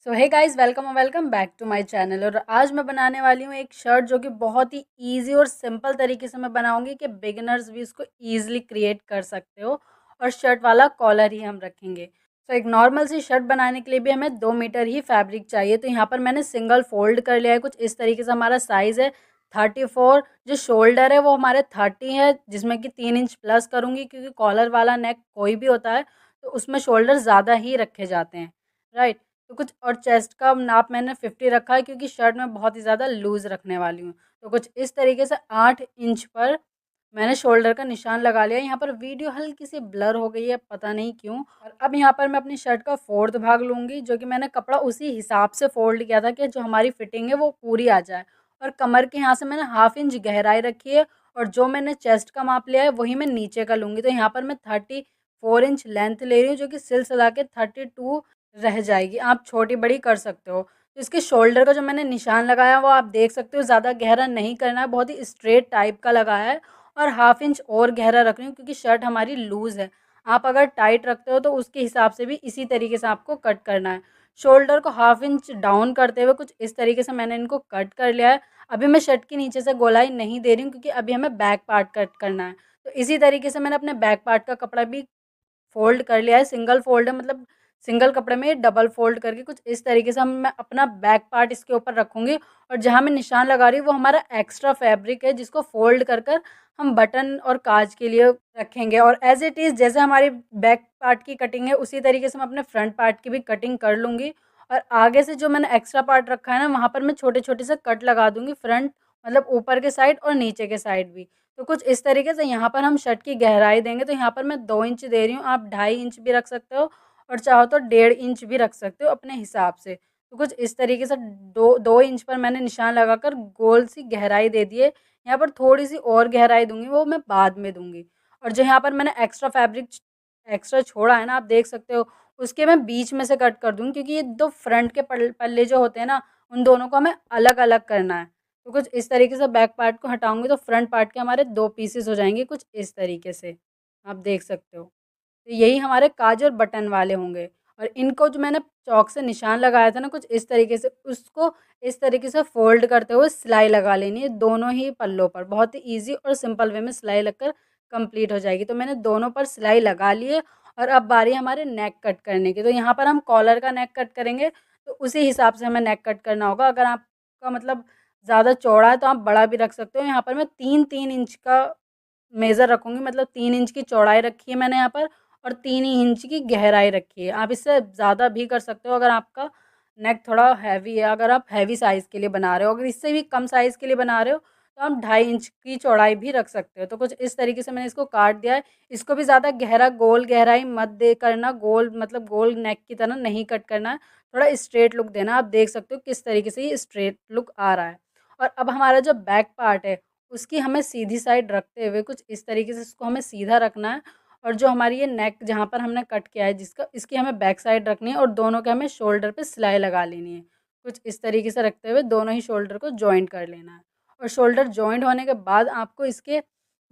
So hey guys, welcome back to my channel. और आज मैं बनाने वाली हूँ एक शर्ट जो कि बहुत ही इजी और सिंपल तरीके से मैं बनाऊंगी कि बिगिनर्स भी इसको इजीली क्रिएट कर सकते हो। और शर्ट वाला कॉलर ही हम रखेंगे। तो एक नॉर्मल सी शर्ट बनाने के लिए भी हमें 2 मीटर ही फैब्रिक चाहिए। तो यहाँ पर मैंने सिंगल फोल्ड कर लिया है। कुछ इस तरीके से हमारा साइज़ है 34। जो शोल्डर है वो हमारे 30 है, जिसमें कि 3 इंच प्लस करूँगी क्योंकि कॉलर वाला नेक कोई भी होता है तो उसमें शोल्डर ज़्यादा ही रखे जाते हैं, राइट। तो कुछ और चेस्ट का नाप मैंने 50 रखा है क्योंकि शर्ट में बहुत ही ज़्यादा लूज़ रखने वाली हूँ। तो कुछ इस तरीके से 8 इंच पर मैंने शोल्डर का निशान लगा लिया। यहाँ पर वीडियो हल्की सी ब्लर हो गई है, पता नहीं क्यों। और अब यहाँ पर मैं अपनी शर्ट का 4th भाग लूँगी, जो कि मैंने कपड़ा उसी हिसाब से फ़ोल्ड किया था कि जो हमारी फिटिंग है वो पूरी आ जाए। और कमर के यहाँ से मैंने ½ इंच गहराई रखी है। और जो मैंने चेस्ट का माप लिया है वही मैं नीचे का लूँगी। तो यहाँ पर मैं 34 इंच लेंथ ले रही हूँ, जो कि सिल सिला के 32 रह जाएगी। आप छोटी बड़ी कर सकते हो। तो इसके शोल्डर का जो मैंने निशान लगाया वो आप देख सकते हो, ज़्यादा गहरा नहीं करना है, बहुत ही स्ट्रेट टाइप का लगाया है। और ½ इंच और गहरा रख रही हूँ क्योंकि शर्ट हमारी लूज़ है। आप अगर टाइट रखते हो तो उसके हिसाब से भी इसी तरीके से आपको कट करना है। शोल्डर को ½ इंच डाउन करते हुए कुछ इस तरीके से मैंने इनको कट कर लिया है। अभी मैं शर्ट के नीचे से गोलाई नहीं दे रही हूँ क्योंकि अभी हमें बैक पार्ट कट करना है। तो इसी तरीके से मैंने अपने बैक पार्ट का कपड़ा भी फ़ोल्ड कर लिया है। सिंगल फ़ोल्ड है, मतलब सिंगल कपड़े में डबल फ़ोल्ड करके कुछ इस तरीके से हम मैं अपना बैक पार्ट इसके ऊपर रखूँगी। और जहाँ मैं निशान लगा रही हूँ वो हमारा एक्स्ट्रा फैब्रिक है, जिसको फ़ोल्ड कर कर हम बटन और काज के लिए रखेंगे। और एज़ इट इज़ जैसे हमारी बैक पार्ट की कटिंग है उसी तरीके से मैं अपने फ्रंट पार्ट की भी कटिंग कर लूँगी। और आगे से जो मैंने एक्स्ट्रा पार्ट रखा है ना, वहाँ पर मैं छोटे-छोटे से कट लगा दूँगी, फ्रंट मतलब ऊपर के साइड और नीचे के साइड भी। तो कुछ इस तरीके से यहाँ पर हम शर्ट की गहराई देंगे। तो यहाँ पर मैं 2 इंच दे रही हूँ, आप 2.5 इंच भी रख सकते हो और चाहो तो 1.5 इंच भी रख सकते हो अपने हिसाब से। तो कुछ इस तरीके से 2 इंच पर मैंने निशान लगाकर गोल सी गहराई दे दी है। यहाँ पर थोड़ी सी और गहराई दूंगी, वो मैं बाद में दूंगी। और जो यहाँ पर मैंने एक्स्ट्रा फैब्रिक एक्स्ट्रा छोड़ा है ना, आप देख सकते हो, उसके मैं बीच में से कट कर दूंगी क्योंकि ये दो फ्रंट के पल्ले जो होते हैं ना, उन दोनों को हमें अलग अलग करना है। तो कुछ इस तरीके से बैक पार्ट को हटाऊँगी तो फ्रंट पार्ट के हमारे 2 पीसेस हो जाएँगे कुछ इस तरीके से, आप देख सकते हो। तो यही हमारे काज और बटन वाले होंगे। और इनको जो मैंने चॉक से निशान लगाया था ना, कुछ इस तरीके से उसको इस तरीके से फ़ोल्ड करते हुए सिलाई लगा लेनी है दोनों ही पल्लों पर। बहुत ही ईज़ी और सिंपल वे में सिलाई लगकर कंप्लीट हो जाएगी। तो मैंने दोनों पर सिलाई लगा ली है। और अब बारी है हमारे नेक कट करने की। तो यहाँ पर हम कॉलर का नेक कट करेंगे, तो उसी हिसाब से हमें नेक कट करना होगा। अगर आपका मतलब ज़्यादा चौड़ा है तो आप बड़ा भी रख सकते हो। यहाँ पर मैं 3-3 इंच का मेज़र रखूँगी, मतलब 3 इंच की चौड़ाई रखी है मैंने यहाँ पर और 3 ही इंच की गहराई रखी है। आप इससे ज़्यादा भी कर सकते हो अगर आपका नेक थोड़ा हैवी है, अगर आप हैवी साइज़ के लिए बना रहे हो। अगर इससे भी कम साइज़ के लिए बना रहे हो तो आप 2.5 इंच की चौड़ाई भी रख सकते हो। तो कुछ इस तरीके से मैंने इसको काट दिया है। इसको भी ज़्यादा गहरा गोल गहराई मत दे करना, गोल मतलब गोल नेक की तरह नहीं कट करना है, थोड़ा स्ट्रेट लुक देना। आप देख सकते हो किस तरीके से ये स्ट्रेट लुक आ रहा है। और अब हमारा जो बैक पार्ट है उसकी हमें सीधी साइड रखते हुए कुछ इस तरीके से इसको हमें सीधा रखना है। और जो हमारी ये नेक जहाँ पर हमने कट किया है जिसका, इसकी हमें बैक साइड रखनी है और दोनों के हमें शोल्डर पे सिलाई लगा लेनी है। कुछ इस तरीके से रखते हुए दोनों ही शोल्डर को जॉइंट कर लेना है। और शोल्डर जॉइंट होने के बाद आपको इसके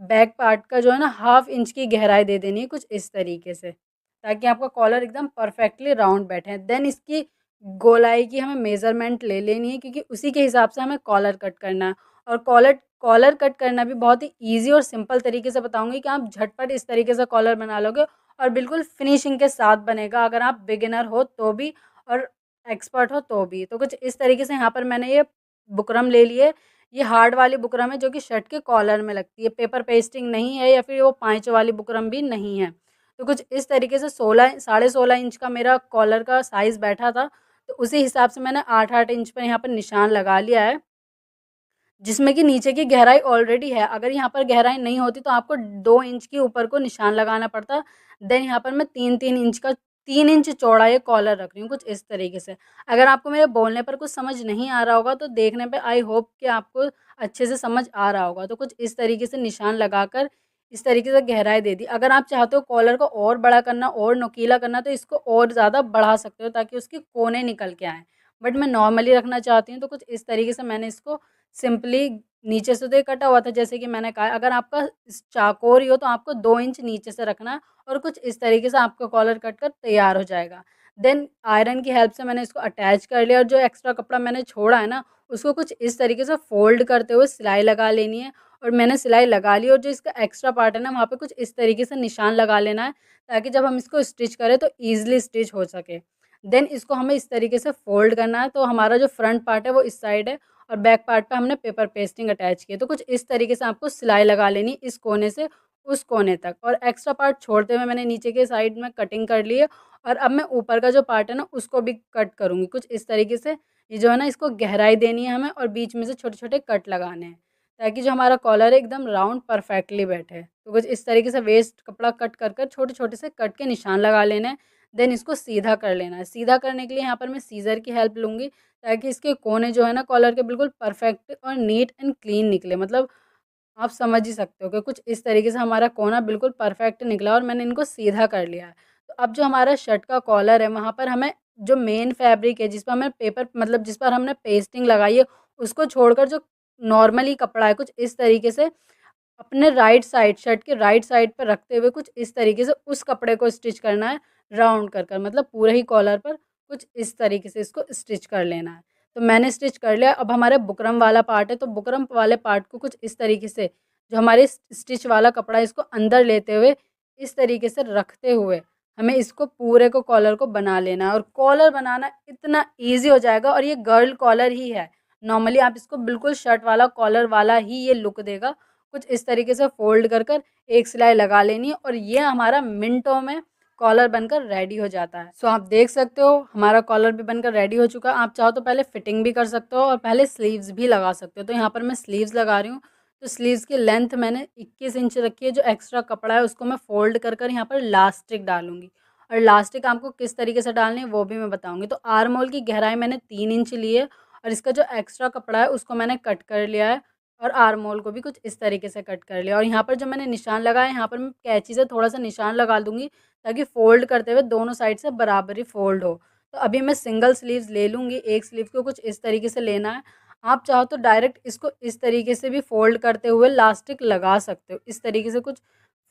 बैक पार्ट का जो है ना ½ इंच की गहराई दे देनी है कुछ इस तरीके से, ताकि आपका कॉलर एकदम परफेक्टली राउंड बैठे। देन इसकी गोलाई की हमें मेज़रमेंट ले लेनी है क्योंकि उसी के हिसाब से हमें कॉलर कट करना है। और कॉलर कॉलर कट करना भी बहुत ही ईज़ी और सिंपल तरीके से बताऊँगी कि आप झटपट इस तरीके से कॉलर बना लोगे और बिल्कुल फिनिशिंग के साथ बनेगा, अगर आप बिगिनर हो तो भी और एक्सपर्ट हो तो भी। तो कुछ इस तरीके से यहाँ पर मैंने ये बुकरम ले लिए। ये हार्ड वाली बुकरम है जो कि शर्ट के कॉलर में लगती है, पेपर पेस्टिंग नहीं है या फिर वो पाँच वाली बुकरम भी नहीं है। तो कुछ इस तरीके से 16 साढ़े 16 इंच का मेरा कॉलर का साइज़ बैठा था, तो उसी हिसाब से मैंने 8-8 इंच पर यहाँ पर निशान लगा लिया है, जिसमें कि नीचे की गहराई ऑलरेडी है। अगर यहाँ पर गहराई नहीं होती तो आपको 2 इंच के ऊपर को निशान लगाना पड़ता। देन यहाँ पर मैं 3-3 इंच का 3 इंच चौड़ा ये कॉलर रख रही हूँ कुछ इस तरीके से। अगर आपको मेरे बोलने पर कुछ समझ नहीं आ रहा होगा तो देखने पे आई होप कि आपको अच्छे से समझ आ रहा होगा। तो कुछ इस तरीके से निशान लगाकर इस तरीके से गहराई दे दी। अगर आप चाहते हो कॉलर को और बड़ा करना और नुकीला करना तो इसको और ज़्यादा बढ़ा सकते हो ताकि उसके कोने निकल के आएँ। बट मैं नॉर्मली रखना चाहती हूँ तो कुछ इस तरीके से मैंने इसको सिंपली नीचे से तो ये कटा हुआ था जैसे कि मैंने कहा। अगर आपका चाकोर ही हो तो आपको 2 इंच नीचे से रखना है और कुछ इस तरीके से आपका कॉलर कट कर तैयार हो जाएगा। देन आयरन की हेल्प से मैंने इसको अटैच कर लिया और जो एक्स्ट्रा कपड़ा मैंने छोड़ा है ना, उसको कुछ इस तरीके से फ़ोल्ड करते हुए सिलाई लगा लेनी है। और मैंने सिलाई लगा ली और जो इसका एक्स्ट्रा पार्ट है ना, वहाँ पे कुछ इस तरीके से निशान लगा लेना है, ताकि जब हम इसको स्टिच करें तो ईज़िली स्टिच हो सके। देन इसको हमें इस तरीके से फ़ोल्ड करना है, तो हमारा जो फ्रंट पार्ट है वो इस साइड है और बैक पार्ट पे हमने पेपर पेस्टिंग अटैच की है। तो कुछ इस तरीके से आपको सिलाई लगा लेनी इस कोने से उस कोने तक, और एक्स्ट्रा पार्ट छोड़ते हुए मैंने नीचे के साइड में कटिंग कर ली है। और अब मैं ऊपर का जो पार्ट है ना, उसको भी कट करूँगी कुछ इस तरीके से। ये जो है ना, इसको गहराई देनी है हमें और बीच में से छोटे-छोटे कट लगाने हैं, ताकि जो हमारा कॉलर है एकदम राउंड परफेक्टली बैठे। तो कुछ इस तरीके से वेस्ट कपड़ा कट कर कर छोटे-छोटे से कट के निशान लगा लेने हैं। देन इसको सीधा कर लेना है। सीधा करने के लिए यहाँ पर मैं सीज़र की हेल्प लूँगी, ताकि इसके कोने जो है ना कॉलर के, बिल्कुल परफेक्ट और नीट एंड क्लीन निकले। मतलब आप समझ ही सकते हो कि कुछ इस तरीके से हमारा कोना बिल्कुल परफेक्ट निकला और मैंने इनको सीधा कर लिया है। तो अब जो हमारा शर्ट का कॉलर है, वहाँ पर हमें जो मेन फैब्रिक है जिस पर हमें पेपर, मतलब जिस पर हमने पेस्टिंग लगाई है, उसको छोड़कर जो नॉर्मली कपड़ा है, कुछ इस तरीके से अपने राइट साइड, शर्ट के राइट साइड पर रखते हुए कुछ इस तरीके से उस कपड़े को स्टिच करना है, राउंड कर कर, मतलब पूरे ही कॉलर पर कुछ इस तरीके से इसको स्टिच कर लेना है। तो मैंने स्टिच कर लिया। अब हमारे बुकरम वाला पार्ट है, तो बुकरम वाले पार्ट को कुछ इस तरीके से, जो हमारे स्टिच वाला कपड़ा है, इसको अंदर लेते हुए इस तरीके से रखते हुए हमें इसको पूरे को, कॉलर को बना लेना है। और कॉलर बनाना इतना ईज़ी हो जाएगा, और ये गर्ल कॉलर ही है। नॉर्मली आप इसको बिल्कुल शर्ट वाला कॉलर वाला ही ये लुक देगा। कुछ इस तरीके से फ़ोल्ड कर कर एक सिलाई लगा लेनी है और ये हमारा मिनटों में कॉलर बनकर रेडी हो जाता है। सो आप देख सकते हो हमारा कॉलर भी बनकर रेडी हो चुका है। आप चाहो तो पहले फिटिंग भी कर सकते हो और पहले स्लीव्स भी लगा सकते हो। तो यहाँ पर मैं स्लीव्स लगा रही हूँ। तो स्लीव्स की लेंथ मैंने 21 इंच रखी है। जो एक्स्ट्रा कपड़ा है उसको मैं फ़ोल्ड कर कर यहाँ पर इलास्टिक डालूँगी, और इलास्टिक आपको किस तरीके से डालनी है वो भी मैं बताऊँगी। तो आर्म होल की गहराई मैंने 3 इंच ली है और इसका जो एक्स्ट्रा कपड़ा है उसको मैंने कट कर लिया है और आर्म होल को भी कुछ इस तरीके से कट कर लिया। और यहाँ पर जो मैंने निशान लगाया है, यहाँ पर मैं कैंची से थोड़ा-सा निशान लगा दूँगी, ताकि फ़ोल्ड करते हुए दोनों साइड से बराबर ही फ़ोल्ड हो। तो अभी मैं सिंगल स्लीव्स ले लूँगी, एक स्लीव को कुछ इस तरीके से लेना है। आप चाहो तो डायरेक्ट इसको इस तरीके से भी फ़ोल्ड करते हुए इलास्टिक लगा सकते हो। इस तरीके से कुछ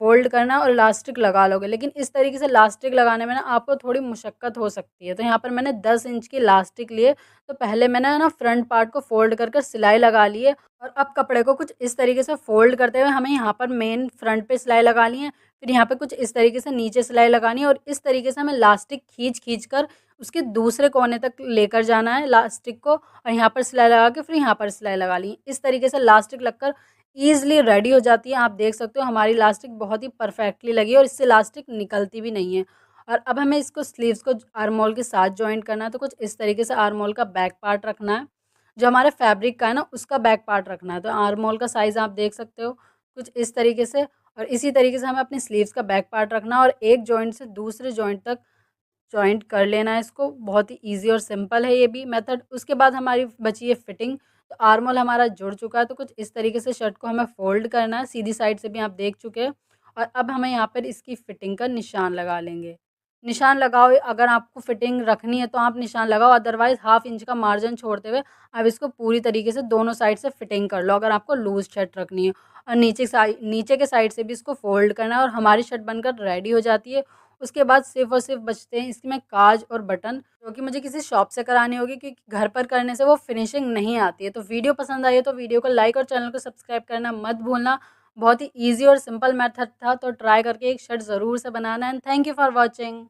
फ़ोल्ड करना और इलास्टिक लगा लोगे, लेकिन इस तरीके से इलास्टिक लगाने में ना आपको थोड़ी मुशक्कत हो सकती है। तो यहाँ पर मैंने 10 इंच की इलास्टिक लिए। तो पहले मैंने ना फ्रंट पार्ट को फ़ोल्ड कर कर सिलाई लगा ली है, और अब कपड़े को कुछ इस तरीके से फ़ोल्ड करते हुए हमें यहाँ पर मेन फ्रंट पे सिलाई लगानी है। फिर यहाँ पे कुछ इस तरीके से नीचे सिलाई लगानी है और इस तरीके से हमें इलास्टिक खींच कर उसके दूसरे कोने तक लेकर जाना है इलास्टिक को, और यहाँ पर सिलाई लगा के फिर यहाँ पर सिलाई लगा ली। इस तरीके से इलास्टिक लगकर ईज़िली रेडी हो जाती है। आप देख सकते हो हमारी इलास्टिक बहुत ही परफेक्टली लगी है और इससे इलास्टिक निकलती भी नहीं है। और अब हमें इसको स्लीव्स को आर्म होल के साथ जॉइंट करना है। तो कुछ इस तरीके से आर्म होल का बैक पार्ट रखना है, जो हमारे फैब्रिक का है ना उसका बैक पार्ट रखना है। तो आर्म होल का साइज़ आप देख सकते हो कुछ इस तरीके से, और इसी तरीके से हमें अपनी स्लीव्स का बैक पार्ट रखना है और एक जॉइंट से दूसरे जॉइंट तक जॉइंट कर लेना है इसको। बहुत ही ईज़ी और सिंपल है ये भी मेथड। उसके बाद हमारी बची है फिटिंग। तो आर्म होल हमारा जुड़ चुका है, तो कुछ इस तरीके से शर्ट को हमें फ़ोल्ड करना है, सीधी साइड से भी आप देख चुके हैं। और अब हमें यहाँ पर इसकी फिटिंग का निशान लगा लेंगे। निशान लगाओ, अगर आपको फिटिंग रखनी है तो आप निशान लगाओ, अदरवाइज़ हाफ़ इंच का मार्जिन छोड़ते हुए आप इसको पूरी तरीके से दोनों साइड से फिटिंग कर लो, अगर आपको लूज़ शर्ट रखनी है। और नीचे के साइड से भी इसको फ़ोल्ड करना है और हमारी शर्ट बनकर रेडी हो जाती है। उसके बाद सिर्फ़ और सिर्फ़ बचते हैं इसमें काज और बटन, जो कि मुझे किसी शॉप से करानी होगी, क्योंकि घर पर करने से वो फिनिशिंग नहीं आती है। तो वीडियो पसंद आई है तो वीडियो को लाइक और चैनल को सब्सक्राइब करना मत भूलना। बहुत ही ईज़ी और सिंपल मेथड था, तो ट्राई करके एक शर्ट ज़रूर से बनाना। And thank you for watching.